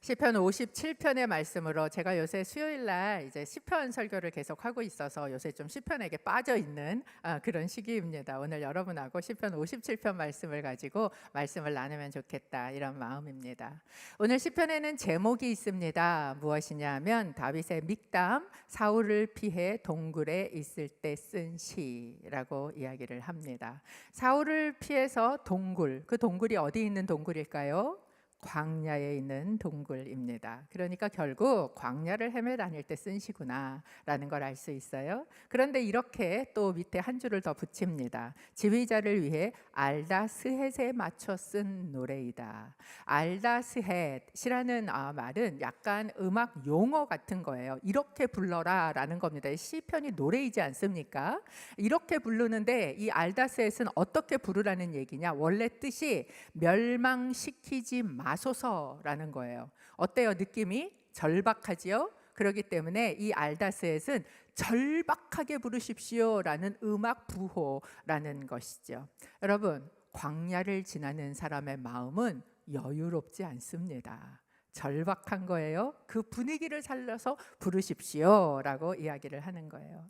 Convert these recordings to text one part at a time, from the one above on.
시편 57편의 말씀으로 제가 요새 수요일 날 이제 시편 설교를 계속 하고 있어서 요새 좀 시편에게 빠져 있는 그런 시기입니다. 오늘 여러분하고 시편 57편 말씀을 가지고 말씀을 나누면 좋겠다 이런 마음입니다. 오늘 시편에는 제목이 있습니다. 무엇이냐면 다윗의 믹담, 사울을 피해 동굴에 있을 때 쓴 시라고 이야기를 합니다. 사울을 피해서 동굴, 그 동굴이 어디 있는 동굴일까요? 광야에 있는 동굴입니다. 그러니까 결국 광야를 헤매 다닐 때 쓴 시구나라는 걸 알 수 있어요. 그런데 이렇게 또 밑에 한 줄을 더 붙입니다. 지휘자를 위해 알다스헷에 맞춰 쓴 노래이다. 알다스헷이라는 말은 약간 음악 용어 같은 거예요. 이렇게 불러라라는 겁니다. 시편이 노래이지 않습니까? 이렇게 부르는데 이 알다스헷은 어떻게 부르라는 얘기냐? 원래 뜻이 멸망시키지 마소서라는 거예요. 어때요? 느낌이 절박하지요? 그렇기 때문에 이 알다스헷은 절박하게 부르십시오라는 음악 부호라는 것이죠. 여러분, 광야를 지나는 사람의 마음은 여유롭지 않습니다. 절박한 거예요. 그 분위기를 살려서 부르십시오라고 이야기를 하는 거예요.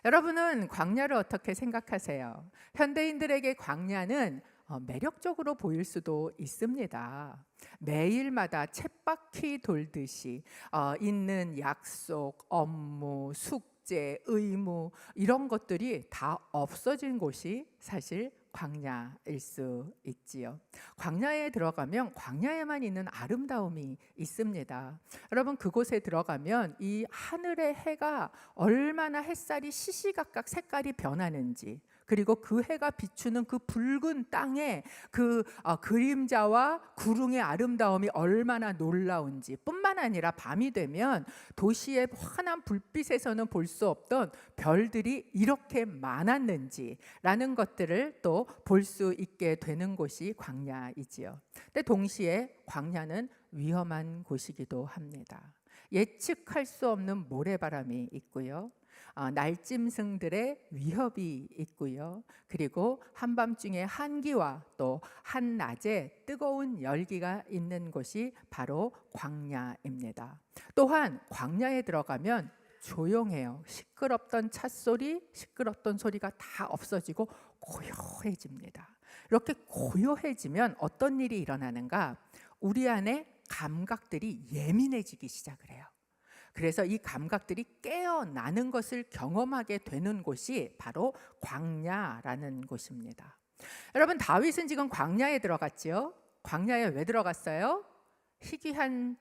여러분은 광야를 어떻게 생각하세요? 현대인들에게 광야는 매력적으로 보일 수도 있습니다. 매일마다 쳇바퀴 돌듯이 있는 약속, 업무, 숙제, 의무 이런 것들이 다 없어진 곳이 사실 광야일 수 있지요. 광야에 들어가면 광야에만 있는 아름다움이 있습니다. 여러분, 그곳에 들어가면 이 하늘의 해가 얼마나 햇살이 시시각각 색깔이 변하는지, 그리고 그 해가 비추는 그 붉은 땅에 그 그림자와 구름의 아름다움이 얼마나 놀라운지, 뿐만 아니라 밤이 되면 도시의 환한 불빛에서는 볼 수 없던 별들이 이렇게 많았는지라는 것들을 또 볼 수 있게 되는 곳이 광야이지요. 근데 동시에 광야는 위험한 곳이기도 합니다. 예측할 수 없는 모래바람이 있고요. 날짐승들의 위협이 있고요. 그리고 한밤중에 한기와 또 한낮에 뜨거운 열기가 있는 곳이 바로 광야입니다. 또한 광야에 들어가면 조용해요. 시끄럽던 찻소리, 시끄럽던 소리가 다 없어지고 고요해집니다. 이렇게 고요해지면 어떤 일이 일어나는가? 우리 안에 감각들이 예민해지기 시작을 해요. 그래서 이 감각들이 깨어나는 것을 경험하게 되는 곳이 바로 광야라는 곳입니다. 여러분, 다윗은 지금 광야에 들어갔지요. 광야에 왜 들어갔어요? 희귀한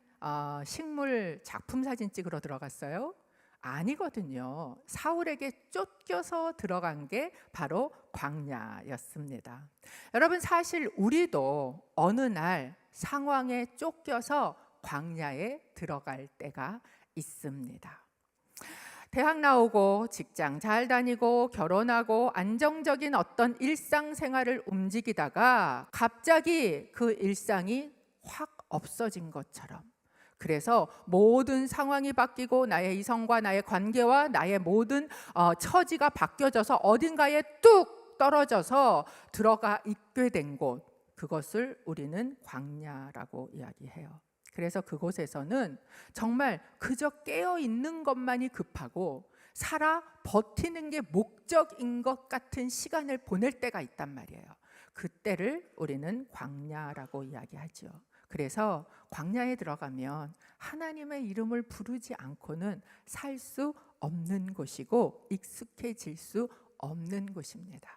식물 작품 사진 찍으러 들어갔어요? 아니거든요. 사울에게 쫓겨서 들어간 게 바로 광야였습니다. 여러분, 사실 우리도 어느 날 상황에 쫓겨서 광야에 들어갈 때가 있습니다. 대학 나오고 직장 잘 다니고 결혼하고 안정적인 어떤 일상생활을 움직이다가 갑자기 그 일상이 확 없어진 것처럼, 그래서 모든 상황이 바뀌고 나의 이성과 나의 관계와 나의 모든 처지가 바뀌어져서 어딘가에 뚝 떨어져서 들어가 있게 된 곳, 그것을 우리는 광야라고 이야기해요. 그래서 그곳에서는 정말 그저 깨어 있는 것만이 급하고 살아 버티는 게 목적인 것 같은 시간을 보낼 때가 있단 말이에요. 그때를 우리는 광야라고 이야기하죠. 그래서 광야에 들어가면 하나님의 이름을 부르지 않고는 살 수 없는 곳이고 익숙해질 수 없는 곳입니다.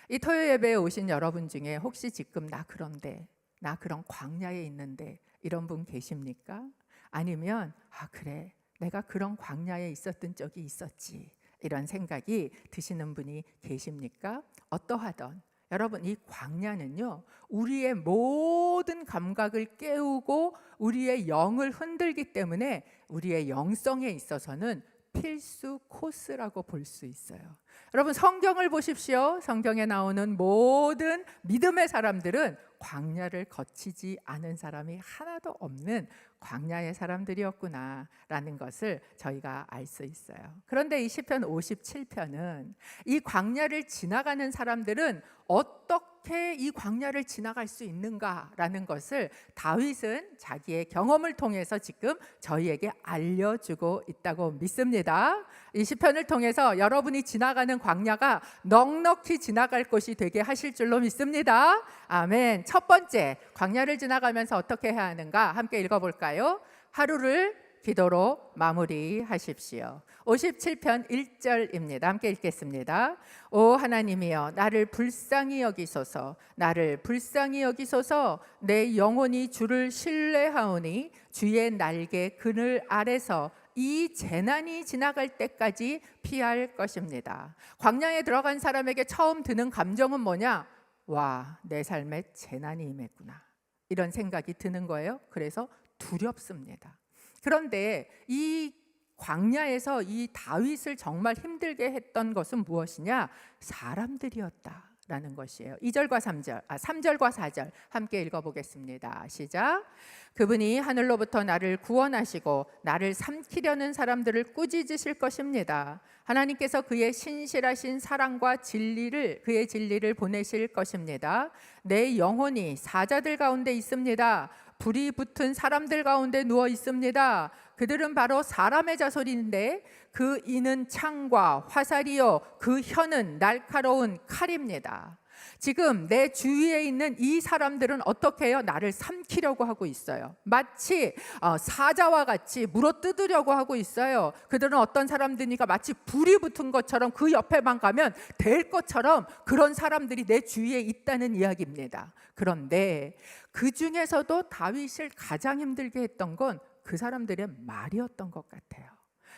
이 토요 예배에 오신 여러분 중에 혹시 지금 나 그런 광야에 있는데 이런 분 계십니까? 아니면 그래, 내가 그런 광야에 있었던 적이 있었지, 이런 생각이 드시는 분이 계십니까? 어떠하던 여러분, 이 광야는요, 우리의 모든 감각을 깨우고 우리의 영을 흔들기 때문에 우리의 영성에 있어서는 필수 코스라고 볼 수 있어요. 여러분, 성경을 보십시오. 성경에 나오는 모든 믿음의 사람들은 광야를 거치지 않은 사람이 하나도 없는 광야의 사람들이었구나라는 것을 저희가 알 수 있어요. 그런데 이 시편 57편은 이 광야를 지나가는 사람들은 어떻게 어떻게 이 광야를 지나갈 수 있는가라는 것을 다윗은 자기의 경험을 통해서 지금 저희에게 알려주고 있다고 믿습니다. 이 시편을 통해서 여러분이 지나가는 광야가 넉넉히 지나갈 곳이 되게 하실 줄로 믿습니다. 아멘. 첫 번째, 광야를 지나가면서 어떻게 해야 하는가 함께 읽어볼까요? 하루를 기도로 마무리하십시오. 57편 1절입니다. 함께 읽겠습니다. 오 하나님이여, 나를 불쌍히 여기소서, 나를 불쌍히 여기소서. 내 영혼이 주를 신뢰하오니 주의 날개 그늘 아래서 이 재난이 지나갈 때까지 피할 것입니다. 광야에 들어간 사람에게 처음 드는 감정은 뭐냐? 와, 내 삶에 재난이 임했구나, 이런 생각이 드는 거예요. 그래서 두렵습니다. 그런데 이 광야에서 이 다윗을 정말 힘들게 했던 것은 무엇이냐? 사람들이었다라는 것이에요. 3절과 4절 함께 읽어보겠습니다. 시작. 그분이 하늘로부터 나를 구원하시고 나를 삼키려는 사람들을 꾸짖으실 것입니다. 하나님께서 그의 신실하신 사랑과 그의 진리를 보내실 것입니다. 내 영혼이 사자들 가운데 있습니다. 불이 붙은 사람들 가운데 누워 있습니다. 그들은 바로 사람의 자손인데 그 이는 창과 화살이요 그 혀는 날카로운 칼입니다. 지금 내 주위에 있는 이 사람들은 어떻게 해요? 나를 삼키려고 하고 있어요. 마치 사자와 같이 물어뜯으려고 하고 있어요. 그들은 어떤 사람들이니까 마치 불이 붙은 것처럼 그 옆에만 가면 될 것처럼 그런 사람들이 내 주위에 있다는 이야기입니다. 그런데 그 중에서도 다윗을 가장 힘들게 했던 건 그 사람들의 말이었던 것 같아요.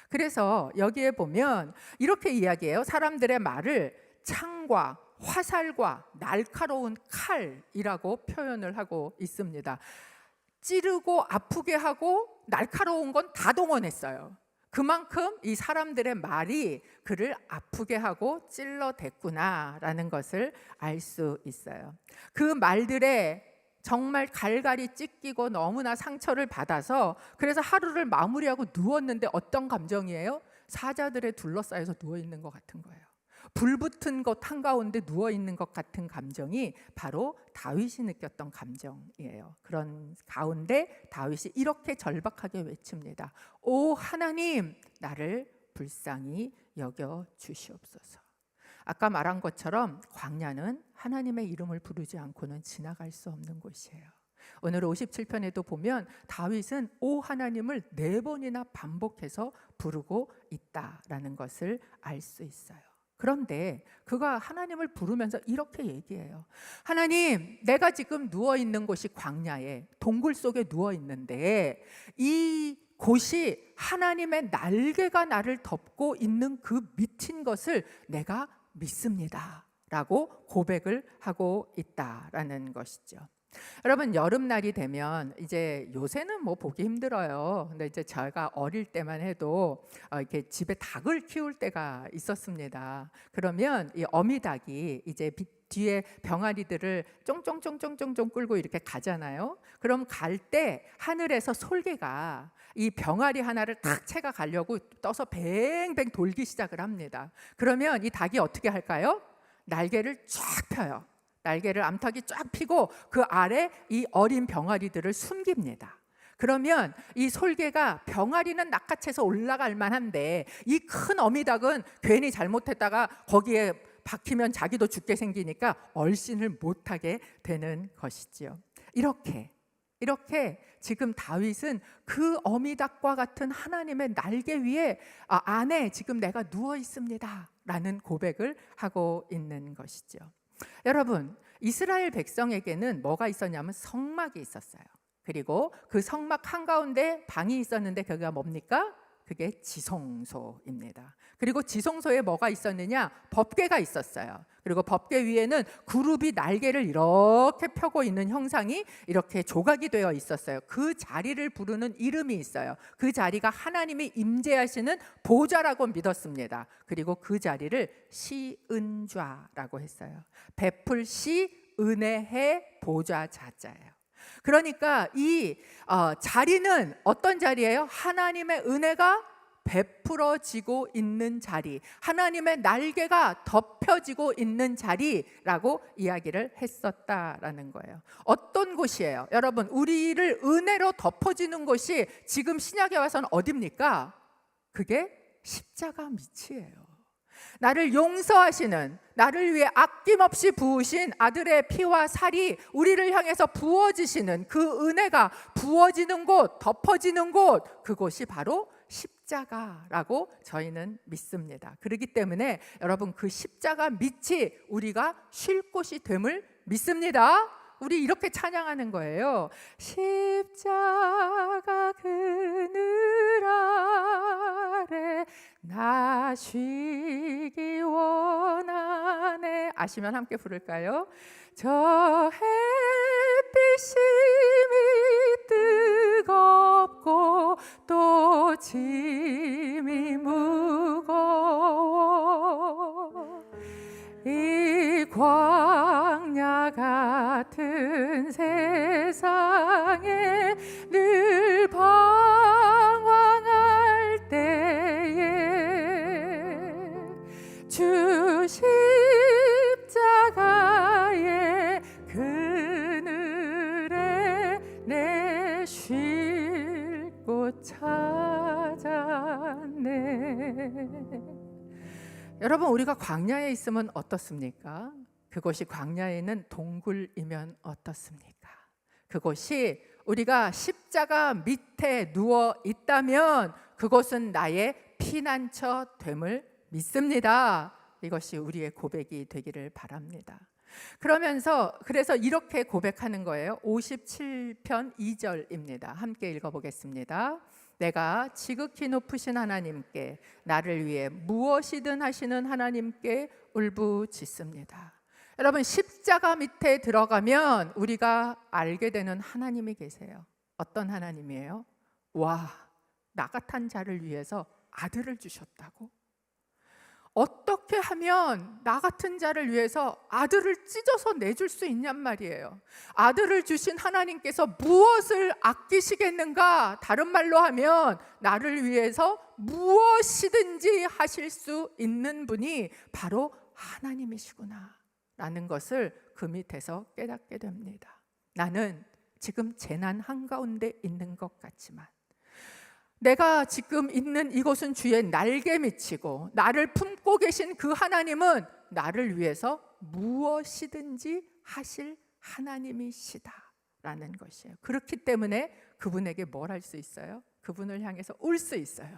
그래서 여기에 보면 이렇게 이야기해요. 사람들의 말을 창과 화살과 날카로운 칼이라고 표현을 하고 있습니다. 찌르고 아프게 하고 날카로운 건 다 동원했어요. 그만큼 이 사람들의 말이 그를 아프게 하고 찔러댔구나라는 것을 알 수 있어요. 그 말들에 정말 갈갈이 찢기고 너무나 상처를 받아서 그래서 하루를 마무리하고 누웠는데 어떤 감정이에요? 사자들에 둘러싸여서 누워있는 것 같은 거예요. 불 붙은 것 한가운데 누워있는 것 같은 감정이 바로 다윗이 느꼈던 감정이에요. 그런 가운데 다윗이 이렇게 절박하게 외칩니다. 오 하나님, 나를 불쌍히 여겨 주시옵소서. 아까 말한 것처럼 광야는 하나님의 이름을 부르지 않고는 지나갈 수 없는 곳이에요. 오늘 57편에도 보면 다윗은 오 하나님을 4번이나 반복해서 부르고 있다라는 것을 알 수 있어요. 그런데 그가 하나님을 부르면서 이렇게 얘기해요. 하나님, 내가 지금 누워있는 곳이 광야에 동굴 속에 누워있는데 이 곳이 하나님의 날개가 나를 덮고 있는 그 밑인 것을 내가 믿습니다 라고 고백을 하고 있다라는 것이죠. 여러분, 여름날이 되면 이제 요새는 뭐 보기 힘들어요. 근데 이제 제가 어릴 때만 해도 이렇게 집에 닭을 키울 때가 있었습니다. 그러면 이 어미닭이 이제 뒤에 병아리들을 쫑쫑쫑쫑쫑쫑 끌고 이렇게 가잖아요. 그럼 갈 때 하늘에서 솔개가 이 병아리 하나를 탁 채가 가려고 떠서 뱅뱅 돌기 시작을 합니다. 그러면 이 닭이 어떻게 할까요? 날개를 쫙 펴요. 날개를 암탉이 쫙 펴고 그 아래 이 어린 병아리들을 숨깁니다. 그러면 이 솔개가 병아리는 낚아채서 올라갈 만한데 이 큰 어미닭은 괜히 잘못했다가 거기에 박히면 자기도 죽게 생기니까 얼씬을 못하게 되는 것이지요. 이렇게 지금 다윗은 그 어미닭과 같은 하나님의 날개 위에 안에 지금 내가 누워 있습니다 라는 고백을 하고 있는 것이죠. 여러분, 이스라엘 백성에게는 뭐가 있었냐면 성막이 있었어요. 그리고 그 성막 한가운데 방이 있었는데 그게 뭡니까? 그게 지성소입니다. 그리고 지성소에 뭐가 있었느냐? 법궤가 있었어요. 그리고 법궤 위에는 그룹이 날개를 이렇게 펴고 있는 형상이 이렇게 조각이 되어 있었어요. 그 자리를 부르는 이름이 있어요. 그 자리가 하나님이 임재하시는 보좌라고 믿었습니다. 그리고 그 자리를 시은좌라고 했어요. 베풀시 은혜의 보좌 자자예요. 그러니까 이 자리는 어떤 자리예요? 하나님의 은혜가 베풀어지고 있는 자리, 하나님의 날개가 덮여지고 있는 자리라고 이야기를 했었다라는 거예요. 어떤 곳이에요? 여러분, 우리를 은혜로 덮어지는 곳이 지금 신약에 와서는 어디입니까? 그게 십자가 밑이에요. 나를 용서하시는, 나를 위해 아낌없이 부으신 아들의 피와 살이 우리를 향해서 부어지시는 그 은혜가 부어지는 곳, 덮어지는 곳, 그곳이 바로 십자가라고 저희는 믿습니다. 그렇기 때문에 여러분, 그 십자가 밑이 우리가 쉴 곳이 됨을 믿습니다. 우리 이렇게 찬양하는 거예요. 십자가 그늘 아래 나 쉬기 원하네. 아시면 함께 부를까요? 저 햇빛이 뜨겁고 또 짐이 무거워 이 광야 같은 세상에 늘 방황할 때에 주 십자가의 그늘에 내 쉴 곳 찾았네. 여러분, 우리가 광야에 있으면 어떻습니까? 그곳이 광야에는 동굴이면 어떻습니까? 그곳이 우리가 십자가 밑에 누워 있다면 그곳은 나의 피난처 됨을 믿습니다. 이것이 우리의 고백이 되기를 바랍니다. 그래서 이렇게 고백하는 거예요. 57편 2절입니다. 함께 읽어보겠습니다. 내가 지극히 높으신 하나님께, 나를 위해 무엇이든 하시는 하나님께 울부짖습니다. 여러분, 십자가 밑에 들어가면 우리가 알게 되는 하나님이 계세요. 어떤 하나님이에요? 와, 나 같은 자를 위해서 아들을 주셨다고? 어떻게 하면 나 같은 자를 위해서 아들을 찢어서 내줄 수 있냔 말이에요. 아들을 주신 하나님께서 무엇을 아끼시겠는가? 다른 말로 하면 나를 위해서 무엇이든지 하실 수 있는 분이 바로 하나님이시구나 라는 것을 그 밑에서 깨닫게 됩니다. 나는 지금 재난 한가운데 있는 것 같지만 내가 지금 있는 이곳은 주의 날개 밑이고 나를 품고 계신 그 하나님은 나를 위해서 무엇이든지 하실 하나님이시다라는 것이에요. 그렇기 때문에 그분에게 뭘 할 수 있어요? 그분을 향해서 울 수 있어요.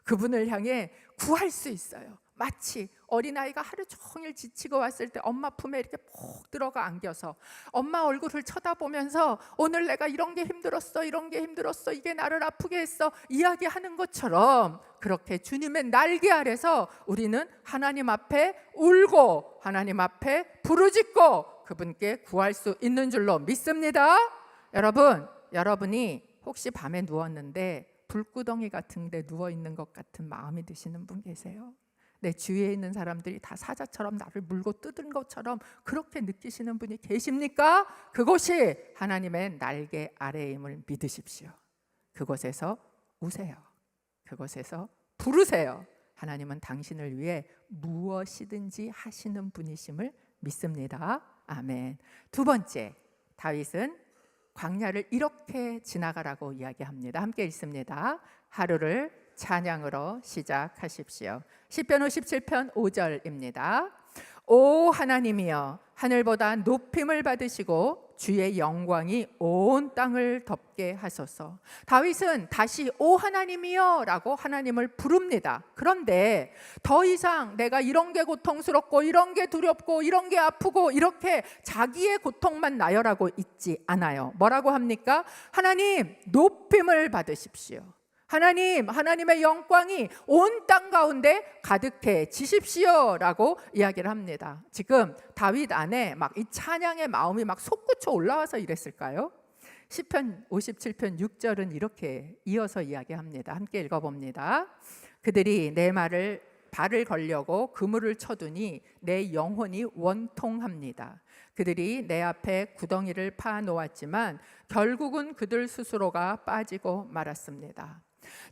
그분을 향해 구할 수 있어요. 마치 어린아이가 하루 종일 지치고 왔을 때 엄마 품에 이렇게 푹 들어가 안겨서 엄마 얼굴을 쳐다보면서 오늘 내가 이런 게 힘들었어, 이런 게 힘들었어, 이게 나를 아프게 했어 이야기하는 것처럼 그렇게 주님의 날개 아래서 우리는 하나님 앞에 울고 하나님 앞에 부르짖고 그분께 구할 수 있는 줄로 믿습니다. 여러분이 혹시 밤에 누웠는데 불구덩이 같은 데 누워있는 것 같은 마음이 드시는 분 계세요? 내 주위에 있는 사람들이 다 사자처럼 나를 물고 뜯은 것처럼 그렇게 느끼시는 분이 계십니까? 그곳이 하나님의 날개 아래임을 믿으십시오. 그곳에서 우세요. 그곳에서 부르세요. 하나님은 당신을 위해 무엇이든지 하시는 분이심을 믿습니다. 아멘. 두 번째, 다윗은 광야를 이렇게 지나가라고 이야기합니다. 함께 읽습니다. 하루를 찬양으로 시작하십시오. 시편 57편 5절입니다. 오 하나님이여, 하늘보다 높임을 받으시고 주의 영광이 온 땅을 덮게 하소서. 다윗은 다시 오 하나님이여 라고 하나님을 부릅니다. 그런데 더 이상 내가 이런 게 고통스럽고 이런 게 두렵고 이런 게 아프고 이렇게 자기의 고통만 나열하고 있지 않아요. 뭐라고 합니까? 하나님 높임을 받으십시오. 하나님의 영광이 온 땅 가운데 가득해 지십시오라고 이야기를 합니다. 지금 다윗 안에 막 이 찬양의 마음이 막 솟구쳐 올라와서 이랬을까요? 시편 57편 6절은 이렇게 이어서 이야기합니다. 함께 읽어봅니다. 그들이 내 발을 걸려고 그물을 쳐두니 내 영혼이 원통합니다. 그들이 내 앞에 구덩이를 파 놓았지만 결국은 그들 스스로가 빠지고 말았습니다.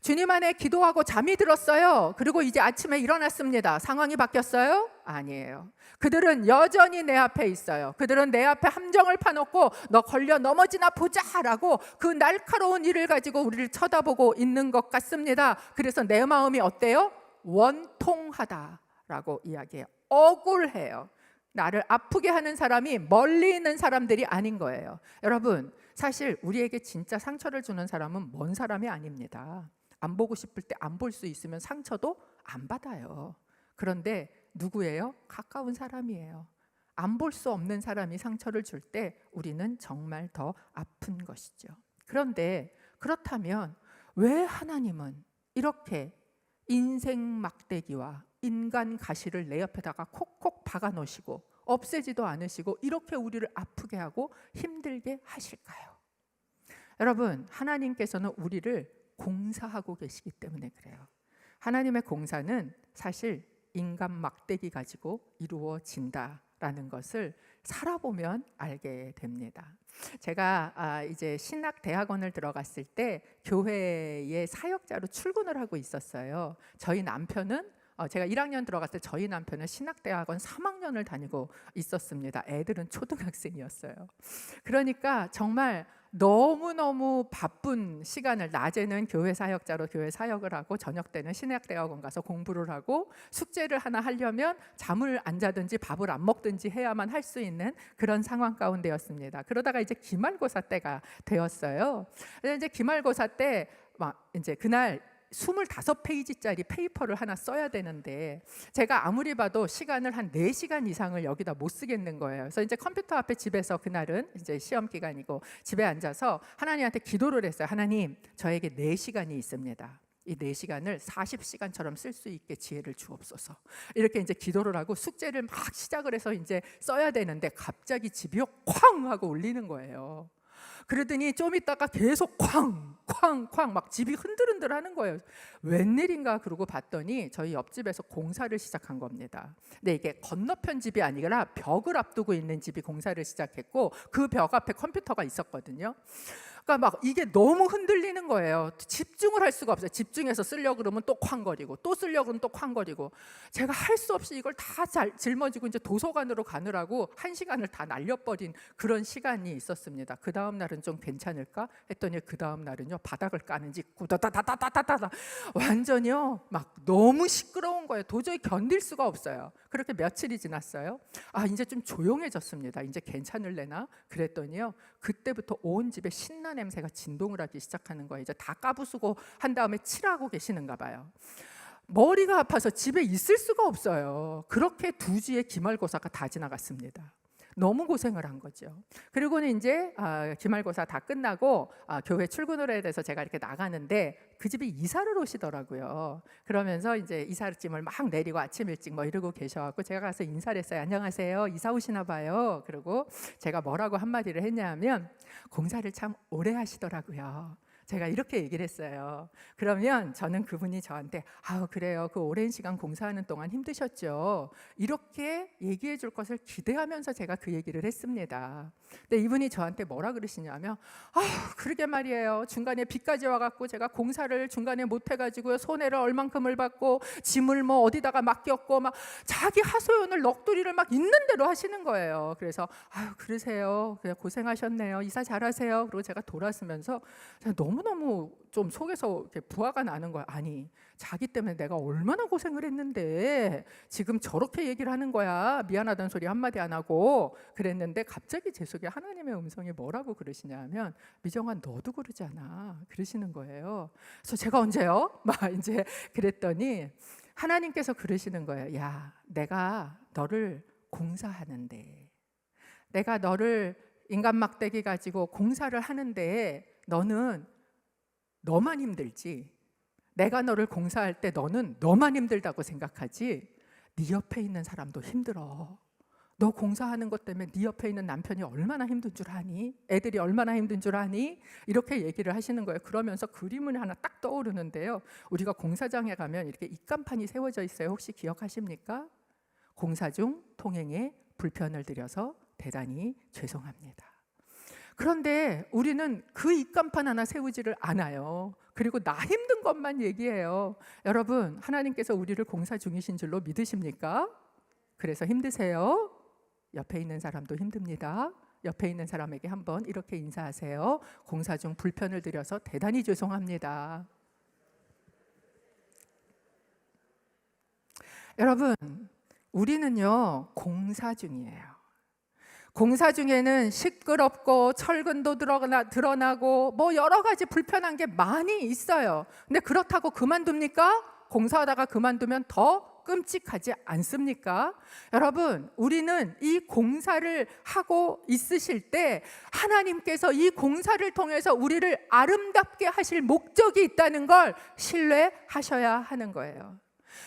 주님 안에 기도하고 잠이 들었어요. 그리고 이제 아침에 일어났습니다. 상황이 바뀌었어요? 아니에요. 그들은 여전히 내 앞에 있어요. 그들은 내 앞에 함정을 파놓고 너 걸려 넘어지나 보자라고 그 날카로운 일을 가지고 우리를 쳐다보고 있는 것 같습니다. 그래서 내 마음이 어때요? 원통하다라고 이야기해요. 억울해요. 나를 아프게 하는 사람이 멀리 있는 사람들이 아닌 거예요. 여러분, 사실 우리에게 진짜 상처를 주는 사람은 먼 사람이 아닙니다. 안 보고 싶을 때 안 볼 수 있으면 상처도 안 받아요. 그런데 누구예요? 가까운 사람이에요. 안 볼 수 없는 사람이 상처를 줄 때 우리는 정말 더 아픈 것이죠. 그런데 그렇다면 왜 하나님은 이렇게 인생 막대기와 인간 가시를 내 옆에다가 콕콕 박아 놓으시고 없애지도 않으시고 이렇게 우리를 아프게 하고 힘들게 하실까요? 여러분, 하나님께서는 우리를 공사하고 계시기 때문에 그래요. 하나님의 공사는 사실 인간 막대기 가지고 이루어진다라는 것을 살아보면 알게 됩니다. 제가 이제 신학 대학원을 들어갔을 때 교회의 사역자로 출근을 하고 있었어요. 저희 남편은 제가 1학년 들어갔을 때 저희 남편은 신학대학원 3학년을 다니고 있었습니다. 애들은 초등학생이었어요. 그러니까 정말 너무너무 바쁜 시간을, 낮에는 교회 사역자로 교회 사역을 하고 저녁 때는 신학대학원 가서 공부를 하고 숙제를 하나 하려면 잠을 안 자든지 밥을 안 먹든지 해야만 할 수 있는 그런 상황 가운데였습니다. 그러다가 이제 기말고사 때가 되었어요. 그래서 이제 기말고사 때 이제 그날 25페이지짜리 페이퍼를 하나 써야 되는데 제가 아무리 봐도 시간을 한 4시간 이상을 여기다 못 쓰겠는 거예요. 그래서 이제 컴퓨터 앞에 집에서, 그날은 이제 시험 기간이고 집에 앉아서 하나님한테 기도를 했어요. 하나님, 저에게 4시간이 있습니다. 이 4시간을 40시간처럼 쓸 수 있게 지혜를 주옵소서. 이렇게 이제 기도를 하고 숙제를 막 시작을 해서 이제 써야 되는데 갑자기 집이요 쾅 하고 울리는 거예요. 그러더니 좀 있다가 계속 쾅쾅쾅 막 집이 흔들흔들 하는 거예요. 웬일인가 그러고 봤더니 저희 옆집에서 공사를 시작한 겁니다. 근데 이게 건너편 집이 아니라 벽을 앞두고 있는 집이 공사를 시작했고 그 벽 앞에 컴퓨터가 있었거든요. 그러니까 막 이게 너무 흔들리는 거예요. 집중을 할 수가 없어요. 집중해서 쓰려고 그러면 또 쾅거리고 또 쓰려고 그러면 또 쾅거리고 제가 할 수 없이 이걸 다 짊어지고 이제 도서관으로 가느라고 1시간을 다 날려버린 그런 시간이 있었습니다. 그 다음 날은 좀 괜찮을까 했더니 그 다음 날은요 바닥을 까는지 꾸다다다다다다다 완전히요 막 너무 시끄러운 거예요. 도저히 견딜 수가 없어요. 그렇게 며칠이 지났어요. 이제 좀 조용해졌습니다. 이제 괜찮을래나 그랬더니요 그때부터 온 집에 신나 냄새가 진동을 하기 시작하는 거예요. 이제 다 까부수고 한 다음에 칠하고 계시는가 봐요. 머리가 아파서 집에 있을 수가 없어요. 그렇게 2주의 기말고사가 다 지나갔습니다. 너무 고생을 한 거죠. 그리고는 이제 기말고사 다 끝나고 교회 출근을 해야 돼서 제가 이렇게 나가는데 그 집이 이사를 오시더라고요. 그러면서 이제 이삿짐을 막 내리고 아침 일찍 뭐 이러고 계셔갖고 제가 가서 인사를 했어요. 안녕하세요. 이사 오시나 봐요. 그리고 제가 뭐라고 한마디를 했냐면 공사를 참 오래 하시더라고요. 제가 이렇게 얘기를 했어요. 그러면 저는 그분이 저한테 그래요. 그 오랜 시간 공사하는 동안 힘드셨죠. 이렇게 얘기해 줄 것을 기대하면서 제가 그 얘기를 했습니다. 근데 이분이 저한테 뭐라 그러시냐면 그러게 말이에요. 중간에 비까지 와갖고 제가 공사를 중간에 못 해가지고요. 손해를 얼만큼을 받고 짐을 뭐 어디다가 맡겼고 막 자기 하소연을 넋두리를 막 있는 대로 하시는 거예요. 그래서 그러세요. 그냥 고생하셨네요. 이사 잘하세요. 그리고 제가 돌아서면서 너무너무 좀 속에서 이렇게 부하가 나는 거야. 아니, 자기 때문에 내가 얼마나 고생을 했는데 지금 저렇게 얘기를 하는 거야. 미안하다는 소리 한마디 안 하고 그랬는데 갑자기 제 속에 하나님의 음성이 뭐라고 그러시냐 하면 미정아 너도 그러지 않아 그러시는 거예요. 그래서 제가 언제요? 막 이제 그랬더니 하나님께서 그러시는 거예요. 야, 내가 너를 공사하는데 내가 너를 인간 막대기 가지고 공사를 하는데 너는 너만 힘들지 내가 너를 공사할 때 너는 너만 힘들다고 생각하지 네 옆에 있는 사람도 힘들어. 너 공사하는 것 때문에 네 옆에 있는 남편이 얼마나 힘든 줄 아니? 애들이 얼마나 힘든 줄 아니? 이렇게 얘기를 하시는 거예요. 그러면서 그림을 하나 딱 떠오르는데요. 우리가 공사장에 가면 이렇게 입간판이 세워져 있어요. 혹시 기억하십니까? 공사 중 통행에 불편을 드려서 대단히 죄송합니다. 그런데 우리는 그 입간판 하나 세우지를 않아요. 그리고 나 힘든 것만 얘기해요. 여러분, 하나님께서 우리를 공사 중이신 줄로 믿으십니까? 그래서 힘드세요? 옆에 있는 사람도 힘듭니다. 옆에 있는 사람에게 한번 이렇게 인사하세요. 공사 중 불편을 드려서 대단히 죄송합니다. 여러분, 우리는요, 공사 중이에요. 공사 중에는 시끄럽고 철근도 드러나고 뭐 여러 가지 불편한 게 많이 있어요. 근데 그렇다고 그만둡니까? 공사하다가 그만두면 더 끔찍하지 않습니까? 여러분, 우리는 이 공사를 하고 있으실 때 하나님께서 이 공사를 통해서 우리를 아름답게 하실 목적이 있다는 걸 신뢰하셔야 하는 거예요.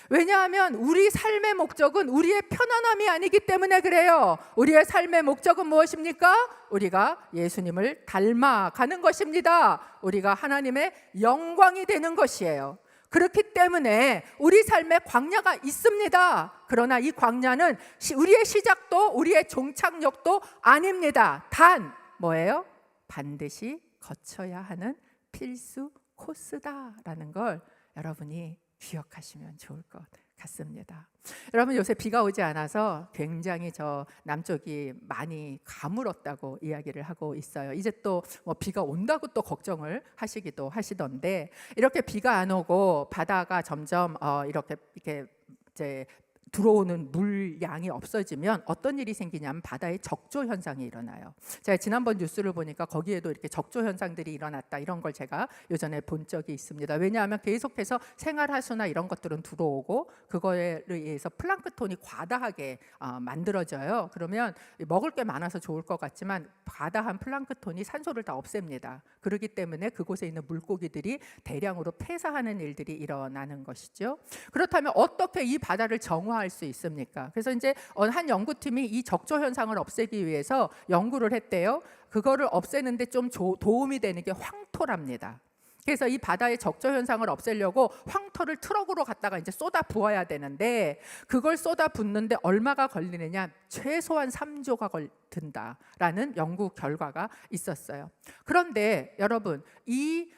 왜냐하면 우리 삶의 목적은 우리의 편안함이 아니기 때문에 그래요. 우리의 삶의 목적은 무엇입니까? 우리가 예수님을 닮아가는 것입니다. 우리가 하나님의 영광이 되는 것이에요. 그렇기 때문에 우리 삶에 광야가 있습니다. 그러나 이 광야는 우리의 시작도 우리의 종착역도 아닙니다. 단 뭐예요? 반드시 거쳐야 하는 필수 코스다라는 걸 여러분이 기억하시면 좋을 것 같습니다. 여러분, 요새 비가 오지 않아서 굉장히 저 남쪽이 많이 가물었다고 이야기를 하고 있어요. 이제 또 뭐 비가 온다고 또 걱정을 하시기도 하시던데, 이렇게 비가 안 오고 바다가 점점 이렇게 이제 들어오는 물 양이 없어지면 어떤 일이 생기냐면 바다에 적조 현상이 일어나요. 제가 지난번 뉴스를 보니까 거기에도 이렇게 적조 현상들이 일어났다, 이런 걸 제가 예전에 본 적이 있습니다. 왜냐하면 계속해서 생활하수나 이런 것들은 들어오고 그거에 의해서 플랑크톤이 과다하게 만들어져요. 그러면 먹을 게 많아서 좋을 것 같지만 과다한 플랑크톤이 산소를 다 없앱니다. 그렇기 때문에 그곳에 있는 물고기들이 대량으로 폐사하는 일들이 일어나는 것이죠. 그렇다면 어떻게 이 바다를 정화할 수 있습니까? 그래서 이제 한 연구팀이 이 적조 현상을 없애기 위해서 연구를 했대요. 그거를 없애는데 좀 도움이 되는 게 황토랍니다. 그래서 이 바다의 적조 현상을 없애려고 황토를 트럭으로 갖다가 이제 쏟아 부어야 되는데, 그걸 쏟아 붓는데 얼마가 걸리느냐? 최소한 3조가 든다라는 연구 결과가 있었어요. 그런데 여러분, 이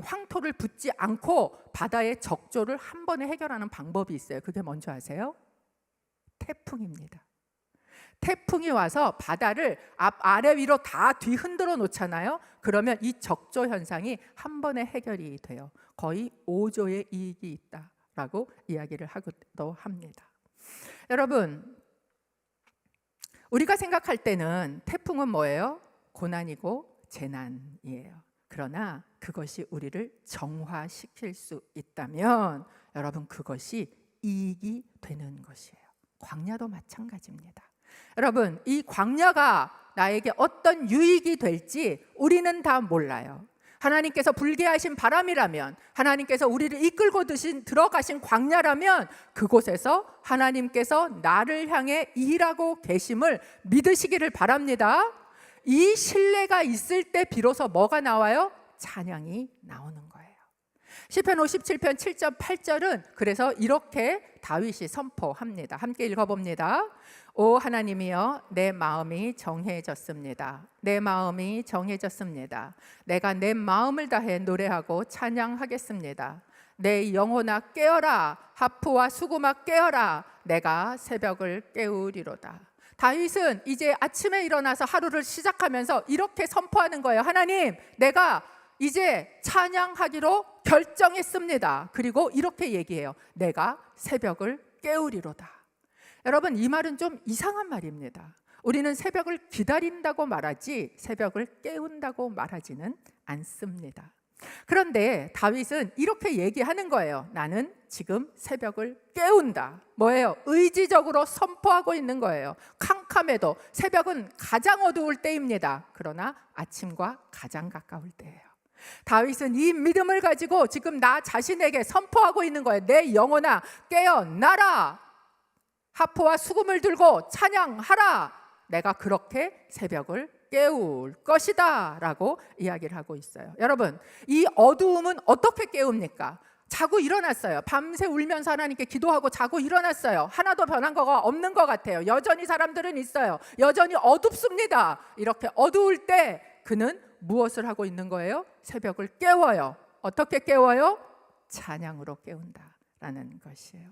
황토를 붓지 않고 바다의 적조를 한 번에 해결하는 방법이 있어요. 그게 뭔지 아세요? 태풍입니다. 태풍이 와서 바다를 아래 위로 다 뒤흔들어 놓잖아요. 그러면 이 적조 현상이 한 번에 해결이 돼요. 거의 5조의 이익이 있다라고 이야기를 하기도 합니다. 여러분, 우리가 생각할 때는 태풍은 뭐예요? 고난이고 재난이에요. 그러나 그것이 우리를 정화시킬 수 있다면 여러분, 그것이 이익이 되는 것이에요. 광야도 마찬가지입니다. 여러분, 이 광야가 나에게 어떤 유익이 될지 우리는 다 몰라요. 하나님께서 불게 하신 바람이라면, 하나님께서 우리를 이끌고 들어가신 광야라면 그곳에서 하나님께서 나를 향해 일하고 계심을 믿으시기를 바랍니다. 이 신뢰가 있을 때 비로소 뭐가 나와요? 찬양이 나오는 거예요. 시편 57편 7절 8절은 그래서 이렇게 다윗이 선포합니다. 함께 읽어봅니다. 오 하나님이여, 내 마음이 정해졌습니다. 내 마음이 정해졌습니다. 내가 내 마음을 다해 노래하고 찬양하겠습니다. 내 영혼아 깨어라, 하프와 수금아 깨어라, 내가 새벽을 깨우리로다. 다윗은 이제 아침에 일어나서 하루를 시작하면서 이렇게 선포하는 거예요. 하나님, 내가 이제 찬양하기로 결정했습니다. 그리고 이렇게 얘기해요. 내가 새벽을 깨우리로다. 여러분, 이 말은 좀 이상한 말입니다. 우리는 새벽을 기다린다고 말하지 새벽을 깨운다고 말하지는 않습니다. 그런데 다윗은 이렇게 얘기하는 거예요. 나는 지금 새벽을 깨운다. 뭐예요? 의지적으로 선포하고 있는 거예요. 캄캄해도 새벽은 가장 어두울 때입니다. 그러나 아침과 가장 가까울 때예요. 다윗은 이 믿음을 가지고 지금 나 자신에게 선포하고 있는 거예요. 내 영혼아 깨어나라, 하프와 수금을 들고 찬양하라, 내가 그렇게 새벽을 깨울 것이다 라고 이야기를 하고 있어요. 여러분, 이 어두움은 어떻게 깨웁니까? 자고 일어났어요. 밤새 울면서 하나님께 기도하고 자고 일어났어요. 하나도 변한 거가 없는 것 같아요. 여전히 사람들은 있어요. 여전히 어둡습니다. 이렇게 어두울 때 그는 무엇을 하고 있는 거예요? 새벽을 깨워요. 어떻게 깨워요? 찬양으로 깨운다라는 것이에요.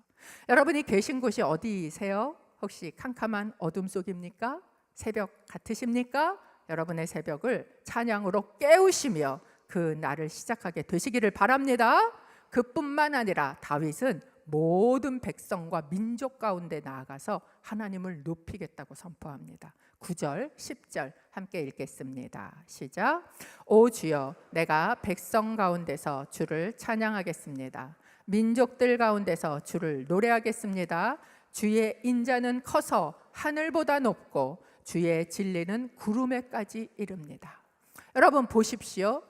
여러분이 계신 곳이 어디세요? 혹시 캄캄한 어둠 속입니까? 새벽 같으십니까? 여러분의 새벽을 찬양으로 깨우시며 그 날을 시작하게 되시기를 바랍니다. 그뿐만 아니라 다윗은 모든 백성과 민족 가운데 나아가서 하나님을 높이겠다고 선포합니다. 9절, 10절 함께 읽겠습니다. 시작. 오 주여, 내가 백성 가운데서 주를 찬양하겠습니다. 민족들 가운데서 주를 노래하겠습니다. 주의 인자는 커서 하늘보다 높고 주의 진리는 구름에까지 이릅니다. 여러분 보십시오.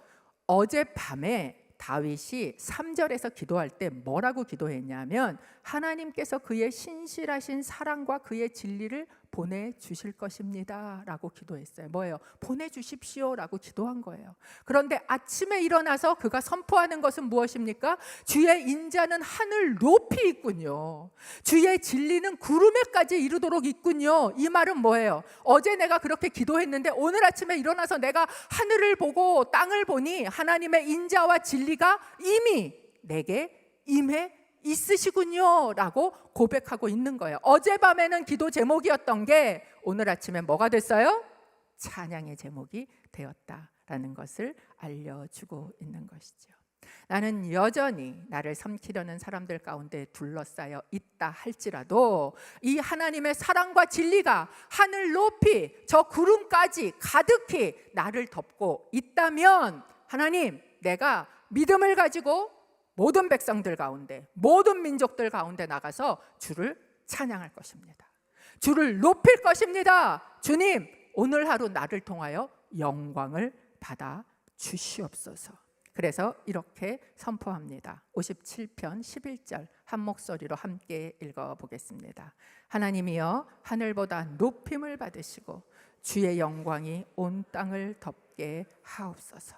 어젯밤에 다윗이 3절에서 기도할 때 뭐라고 기도했냐면 하나님께서 그의 신실하신 사랑과 그의 진리를 보내주실 것입니다 라고 기도했어요. 뭐예요? 보내주십시오 라고 기도한 거예요. 그런데 아침에 일어나서 그가 선포하는 것은 무엇입니까? 주의 인자는 하늘 높이 있군요. 주의 진리는 구름에까지 이르도록 있군요. 이 말은 뭐예요? 어제 내가 그렇게 기도했는데 오늘 아침에 일어나서 내가 하늘을 보고 땅을 보니 하나님의 인자와 진리가 이미 내게 임해 있으시군요 라고 고백하고 있는 거예요. 어젯밤에는 기도 제목이었던 게 오늘 아침에 뭐가 됐어요? 찬양의 제목이 되었다라는 것을 알려주고 있는 것이죠. 나는 여전히 나를 삼키려는 사람들 가운데 둘러싸여 있다 할지라도 이 하나님의 사랑과 진리가 하늘 높이 저 구름까지 가득히 나를 덮고 있다면 하나님, 내가 믿음을 가지고 모든 백성들 가운데, 모든 민족들 가운데 나가서 주를 찬양할 것입니다. 주를 높일 것입니다. 주님, 오늘 하루 나를 통하여 영광을 받아 주시옵소서. 그래서 이렇게 선포합니다. 57편 11절 한 목소리로 함께 읽어보겠습니다. 하나님이여, 하늘보다 높임을 받으시고 주의 영광이 온 땅을 덮게 하옵소서.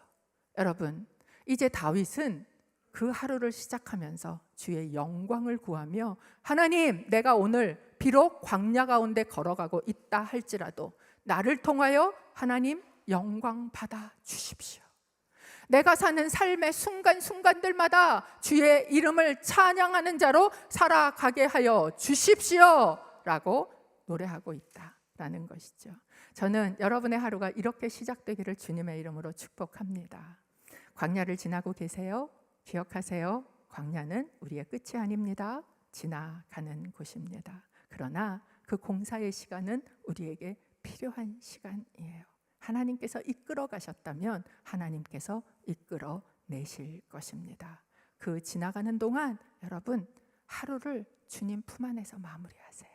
여러분, 이제 다윗은 그 하루를 시작하면서 주의 영광을 구하며 하나님, 내가 오늘 비록 광야 가운데 걸어가고 있다 할지라도 나를 통하여 하나님 영광 받아 주십시오. 내가 사는 삶의 순간순간들마다 주의 이름을 찬양하는 자로 살아가게 하여 주십시오 라고 노래하고 있다라는 것이죠. 저는 여러분의 하루가 이렇게 시작되기를 주님의 이름으로 축복합니다. 광야를 지나고 계세요? 기억하세요. 광야는 우리의 끝이 아닙니다. 지나가는 곳입니다. 그러나 그 공사의 시간은 우리에게 필요한 시간이에요. 하나님께서 이끌어 가셨다면 하나님께서 이끌어 내실 것입니다. 그 지나가는 동안 여러분 하루를 주님 품 안에서 마무리하세요.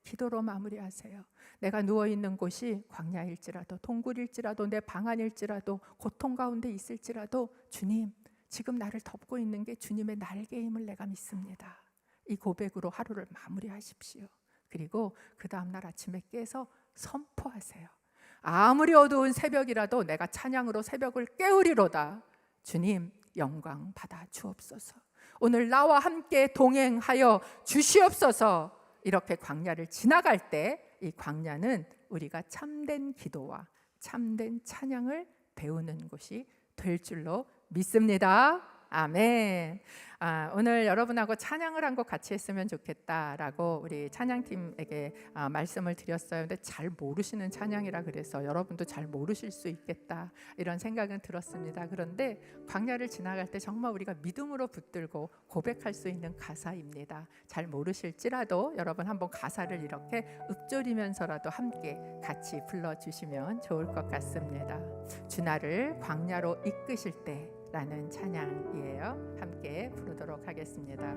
기도로 마무리하세요. 내가 누워있는 곳이 광야일지라도 동굴일지라도 내 방 안일지라도 고통 가운데 있을지라도 주님, 지금 나를 덮고 있는 게 주님의 날개임을 내가 믿습니다. 이 고백으로 하루를 마무리하십시오. 그리고 그 다음날 아침에 깨서 선포하세요. 아무리 어두운 새벽이라도 내가 찬양으로 새벽을 깨우리로다. 주님, 영광 받아 주옵소서. 오늘 나와 함께 동행하여 주시옵소서. 이렇게 광야를 지나갈 때 이 광야는 우리가 참된 기도와 참된 찬양을 배우는 곳이 될 줄로 믿습니다. 아멘. 오늘 여러분하고 찬양을 한 곡 같이 했으면 좋겠다라고 우리 찬양팀에게 말씀을 드렸어요. 근데 잘 모르시는 찬양이라 그래서 여러분도 잘 모르실 수 있겠다 이런 생각은 들었습니다. 그런데 광야를 지나갈 때 정말 우리가 믿음으로 붙들고 고백할 수 있는 가사입니다. 잘 모르실지라도 여러분 한번 가사를 이렇게 읊조리면서라도 함께 같이 불러주시면 좋을 것 같습니다. 주 나를 광야로 이끄실 때 라는 찬양이에요. 함께 부르도록 하겠습니다.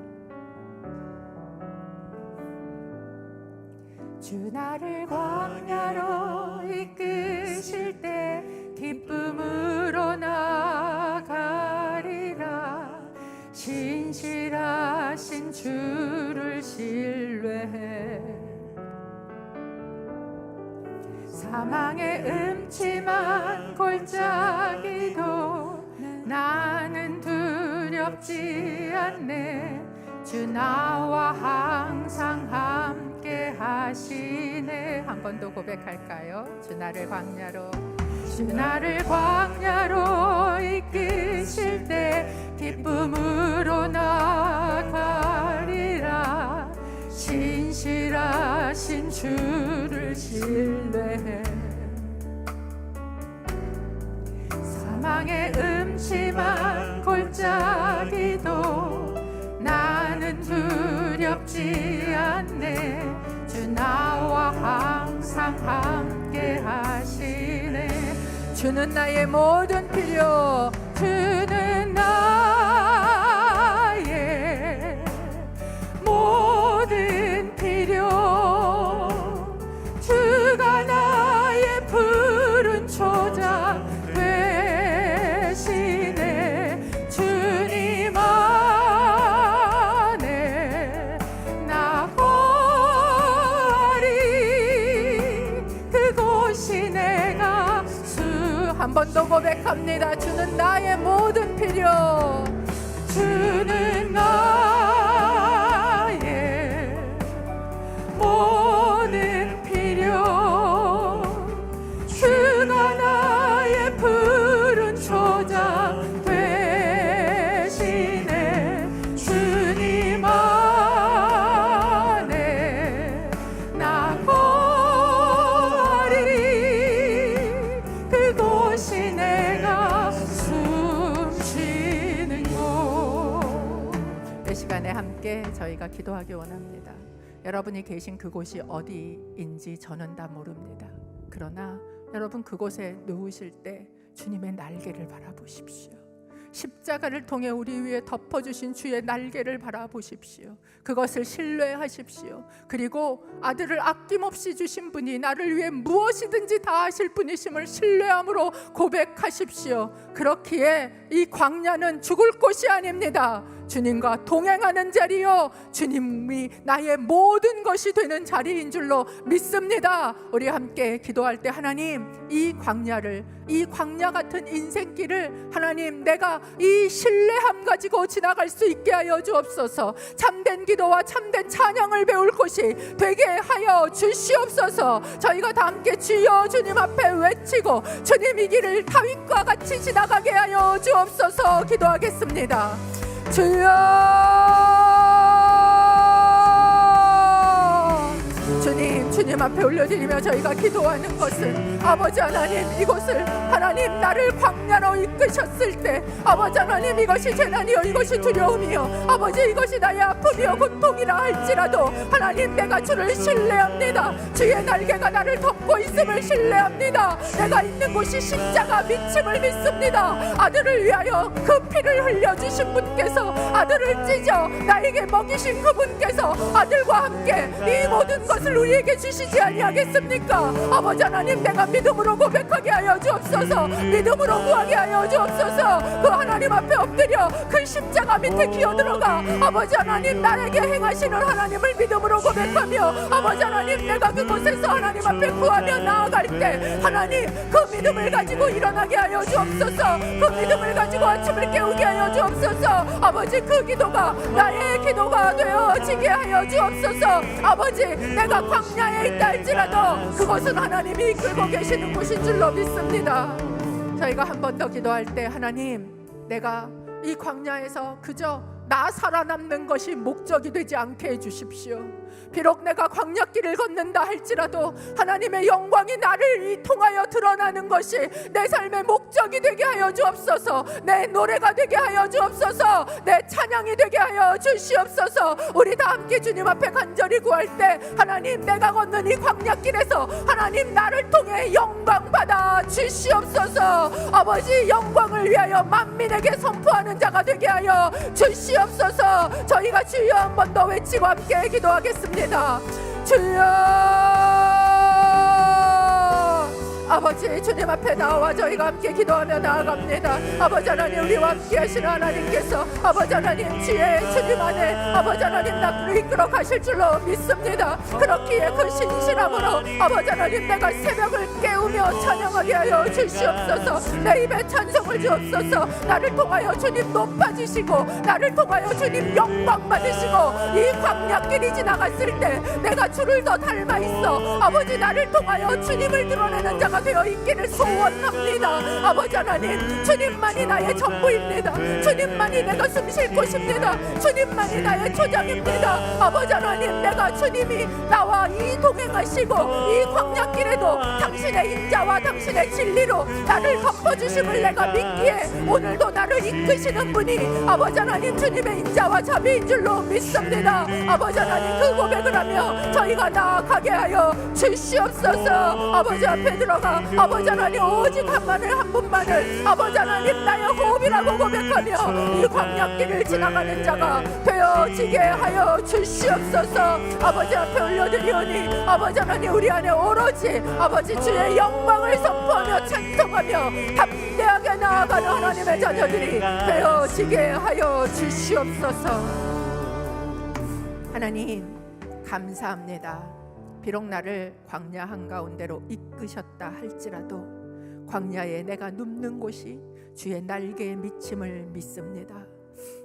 주 나를 광야로 이끄실 때 기쁨으로 나가리라. 신실하신 주를 신뢰해 사망의 음침한 골짜기도 나는 두렵지 않네. 주 나와 항상 함께 하시네. 한 번 더 고백할까요? 주 나를 광야로 주 나를 광야로 이끄실 때 기쁨으로 나가리라. 신실하신 주를 신뢰해 사망의 음침한 골짜기도 나는 두렵지 않네. 주 나와 항상 함께 하시네. 주는 나의 모든 필요, 주는 나의 모든 필요, 주가 나의 푸른 초장 되시네. 주님 안에 나가리. 그곳이 내가 한 번 더 고백합니다. 주는 나의 모든 필요, 주는 나의 모든 필요, 주가 나의 푸른 초장 되시네. 주님 안에 나가리. 그곳이 내가 숨쉬는 곳. 이 시간에 함께 저희가 기도하기 원합니다. 여러분이 계신 그곳이 어디인지 저는 다 모릅니다. 그러나 여러분 그곳에 누우실 때 주님의 날개를 바라보십시오. 십자가를 통해 우리 위에 덮어주신 주의 날개를 바라보십시오. 그것을 신뢰하십시오. 그리고 아들을 아낌없이 주신 분이 나를 위해 무엇이든지 다 하실 분이심을 신뢰함으로 고백하십시오. 그렇기에 이 광야는 죽을 곳이 아닙니다. 주님과 동행하는 자리요, 주님이 나의 모든 것이 되는 자리인 줄로 믿습니다. 우리 함께 기도할 때 하나님, 이 광야를, 이 광야 같은 인생길을 하나님 내가 이 신뢰함 가지고 지나갈 수 있게 하여 주옵소서. 참된 기도와 참된 찬양을 배울 곳이 되게 하여 주시옵소서. 저희가 다 함께 주여 주님 앞에 외치고 주님 이 길을 다윗과 같이 지나가게 하여 주옵소서. 기도하겠습니다. 주여, 주님 앞에 올려드리며 저희가 기도하는 것은 아버지 하나님, 이곳을 하나님 나를 광야로 이끄셨을 때 아버지 하나님 이것이 재난이요 이것이 두려움이요 아버지 이것이 나의 아픔이요 고통이라 할지라도 하나님 내가 주를 신뢰합니다. 주의 날개가 나를 덮고 있음을 신뢰합니다. 내가 있는 곳이 십자가 밑임을 믿습니다. 아들을 위하여 그 피를 흘려주신 분께서 아들을 찢어 나에게 먹이신 그분께서 아들과 함께 이 모든 것을 우리에게 주시지 아니하겠습니까? 아버지 하나님 내가 믿음으로 고백하게 하여 주옵소서. 믿음으로 구하게 하여 주옵소서. 그 하나님 앞에 엎드려 그 십자가 밑에 기어들어가 아버지 하나님 나에게 행하시는 하나님을 믿음으로 고백하며 아버지 하나님 내가 그곳에서 하나님 앞에 구하며 나아갈 때 하나님 그 믿음을 가지고 일어나게 하여 주옵소서. 그 믿음을 가지고 아침을 깨우게 하여 주옵소서. 아버지 그 기도가 나의 기도가 되어지게 하여 주옵소서. 아버지 내가 광야에 있다 할지라도 그것은 하나님이 이끌고 계시는 곳인 줄로 믿습니다. 저희가 한 번 더 기도할 때 하나님 내가 이 광야에서 그저 나 살아남는 것이 목적이 되지 않게 해주십시오. 비록 내가 광야길을 걷는다 할지라도 하나님의 영광이 나를 통하여 드러나는 것이 내 삶의 목적이 되게 하여 주옵소서. 내 노래가 되게 하여 주옵소서. 내 찬양이 되게 하여 주시옵소서. 우리 다 함께 주님 앞에 간절히 구할 때 하나님 내가 걷는 이 광야길에서 하나님 나를 통해 영광 받아 주시옵소서. 아버지 영광을 위하여 만민에게 선포하는 자가 되게 하여 주시옵소서. 저희가 주여 한 번 더 외치고 함께 기도하겠습니다. 주여 아버지 주님 앞에 나와 저희가 함께 기도하며 나아갑니다. 아버지 하나님 우리와 함께 하시는 하나님께서 아버지 하나님 지혜 주님 안에 아버지 하나님 나를 이끌어 가실 줄로 믿습니다. 그렇기에 그 신실함으로 아버지 하나님 내가 새벽을 깨우며 찬양하게 하여 주시옵소서. 내 입에 찬송을 주옵소서. 나를 통하여 주님 높아지시고 나를 통하여 주님 영광 받으시고 이 광야길이 지나갔을 때 내가 주를 더 닮아 있어 아버지 나를 통하여 주님을 드러내는 자가 되어 있기를 소원합니다. 아버지 하나님, 주님만이 나의 전부입니다. 주님만이 내가 숨 쉴 곳입니다. 주님만이 나의 초장입니다. 아버지 하나님, 내가 주님이 나와 이 동행하시고 이 광야길에도 당신의 인자와 당신의 진리로 나를 덮어주심을 내가 믿기에 오늘도 나를 이끄시는 분이 아버지 하나님 주님의 인자와 자비인 줄로 믿습니다. 아버지 하나님, 그 고백을 하며 저희가 나아가게 하여 주시옵소서. 아버지 앞에 들어가 아버지 하나님 오직 한 분만을 아버지 하나님 나의 호흡이라고 고백하며 이 광야길을 지나가는 자가 되어지게 하여 주시옵소서. 아버지 앞에 올려드리오니 아버지 하나님 우리 안에 오로지 아버지 주의 영광을 선포하며 찬송하며 담대하게 나아가는 하나님의 자녀들이 되어지게 하여 주시옵소서. 하나님 감사합니다. 비록 나를 광야 한가운데로 이끄셨다 할지라도 광야에 내가 눕는 곳이 주의 날개의 미침을 믿습니다.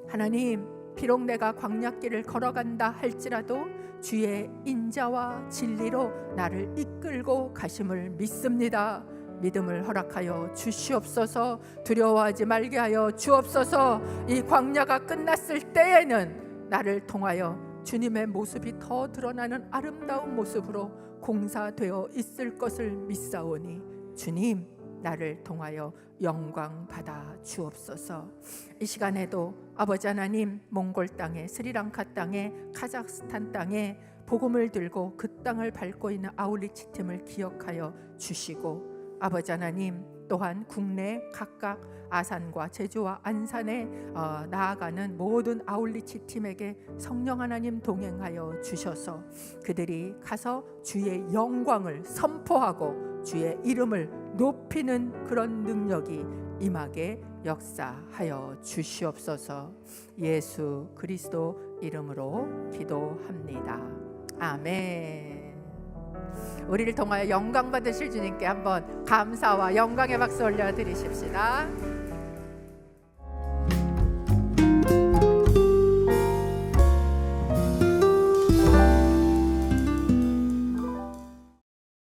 하나님, 비록 내가 광야길을 걸어간다 할지라도 주의 인자와 진리로 나를 이끌고 가심을 믿습니다. 믿음을 허락하여 주시옵소서. 두려워하지 말게 하여 주옵소서. 이 광야가 끝났을 때에는 나를 통하여 주님의 모습이 더 드러나는 아름다운 모습으로 공사되어 있을 것을 믿사오니 주님, 나를 통하여 영광 받아 주옵소서. 이 시간에도 아버지 하나님, 몽골 땅에, 스리랑카 땅에, 카자흐스탄 땅에 복음을 들고 그 땅을 밟고 있는 아울리치 팀을 기억하여 주시고, 아버지 하나님 또한 국내 각각 아산과 제주와 안산에 나아가는 모든 아울리치 팀에게 성령 하나님 동행하여 주셔서 그들이 가서 주의 영광을 선포하고 주의 이름을 높이는 그런 능력이 임하게 역사하여 주시옵소서. 예수 그리스도 이름으로 기도합니다. 아멘. 우리를 통하여 영광 받으실 주님께 한번 감사와 영광의 박수 올려드리십시다.